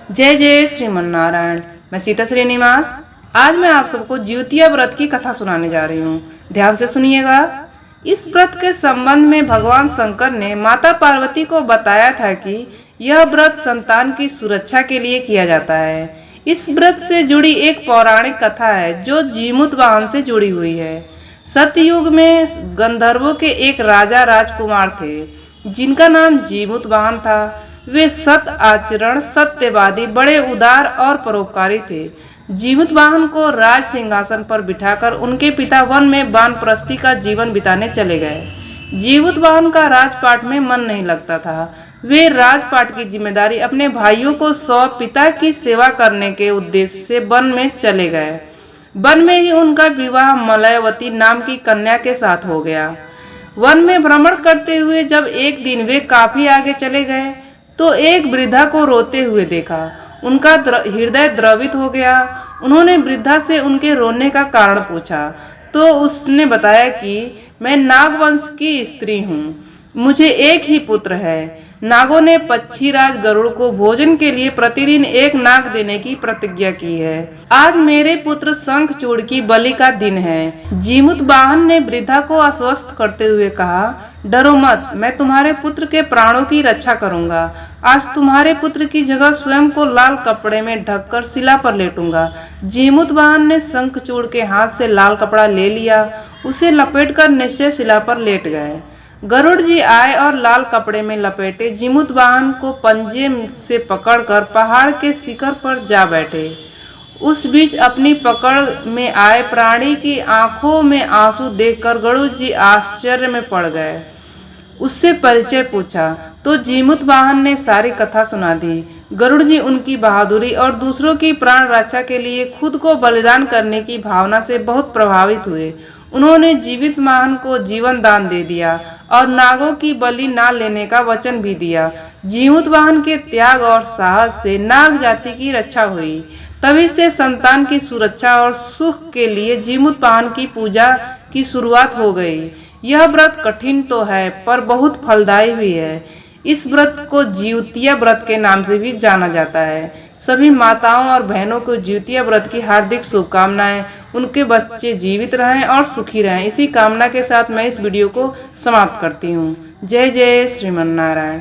जय जय श्रीमन्नारायण। मैं सीता श्रीनिवास। आज मैं आप सबको ज्योतिया व्रत की कथा सुनाने जा रही हूँ। ध्यान से सुनिएगा। इस व्रत के संबंध में भगवान शंकर ने माता पार्वती को बताया था कि यह व्रत संतान की सुरक्षा के लिए किया जाता है। इस व्रत से जुड़ी एक पौराणिक कथा है जो जीमूत वाहन से जुड़ी हुई है। सतयुग में गंधर्वों के एक राजा राजकुमार थे जिनका नाम जीमूत वाहन था। वे सत आचरण, सत्यवादी, बड़े उदार और परोपकारी थे। जीमूत वाहन को राज सिंहासन पर बिठाकर उनके पिता वन में वानप्रस्थी का जीवन बिताने चले गए। जीमूत वाहन का राजपाट में मन नहीं लगता था। वे राजपाट की जिम्मेदारी अपने भाइयों को सौंप पिता की सेवा करने के उद्देश्य से वन में चले गए। वन में ही उनका विवाह मलयवती नाम की कन्या के साथ हो गया। वन में भ्रमण करते हुए जब एक दिन वे काफी आगे चले गए तो एक वृद्धा को रोते हुए देखा। उनका हृदय द्रवित हो गया। उन्होंने वृद्धा से उनके रोने का कारण पूछा तो उसने बताया कि मैं नागवंश की स्त्री हूँ, मुझे एक ही पुत्र है। नागों ने पक्षीराज गरुड़ को भोजन के लिए प्रतिदिन एक नाग देने की प्रतिज्ञा की है। आज मेरे पुत्र शंखचूड़ की बलि का दिन है। जीमूत वाहन ने वृद्धा को आश्वस्त करते हुए कहा, डरो मत, मैं तुम्हारे पुत्र के प्राणों की रक्षा करूंगा। आज तुम्हारे पुत्र की जगह स्वयं को लाल कपड़े में ढककर शिला पर लेटूंगा। जीमूत वाहन ने शंखचूड़ के हाथ से लाल कपड़ा ले लिया। उसे लपेटकर निश्चय शिला पर लेट गए। गरुड़ जी आए और लाल कपड़े में लपेटे जीमूत वाहन को पंजे से पकड़कर पहाड़ के शिखर पर जा बैठे। उस बीच अपनी पकड़ में आए प्राणी की आंखों में आंसू देखकर गरुड़ जी आश्चर्य में पड़ गए। उससे परिचय पूछा तो जीमूत वाहन ने सारी कथा सुना दी। गरुड़ जी उनकी बहादुरी और दूसरों की प्राण रक्षा के लिए खुद को बलिदान करने की भावना से बहुत प्रभावित हुए। उन्होंने जीवित वाहन को जीवन दान दे दिया और नागों की बलि ना लेने का वचन भी दिया। जीमूत वाहन के त्याग और साहस से नाग जाति की रक्षा हुई। तभी से संतान की सुरक्षा और सुख के लिए जीमूत वाहन की पूजा की शुरुआत हो गई। यह व्रत कठिन तो है पर बहुत फलदायी भी है। इस व्रत को ज्योतिया व्रत के नाम से भी जाना जाता है। सभी माताओं और बहनों को ज्योतिया व्रत की हार्दिक शुभकामनाएं। उनके बच्चे जीवित रहें और सुखी रहें। इसी कामना के साथ मैं इस वीडियो को समाप्त करती हूँ। जय जय श्रीमन्नारायण।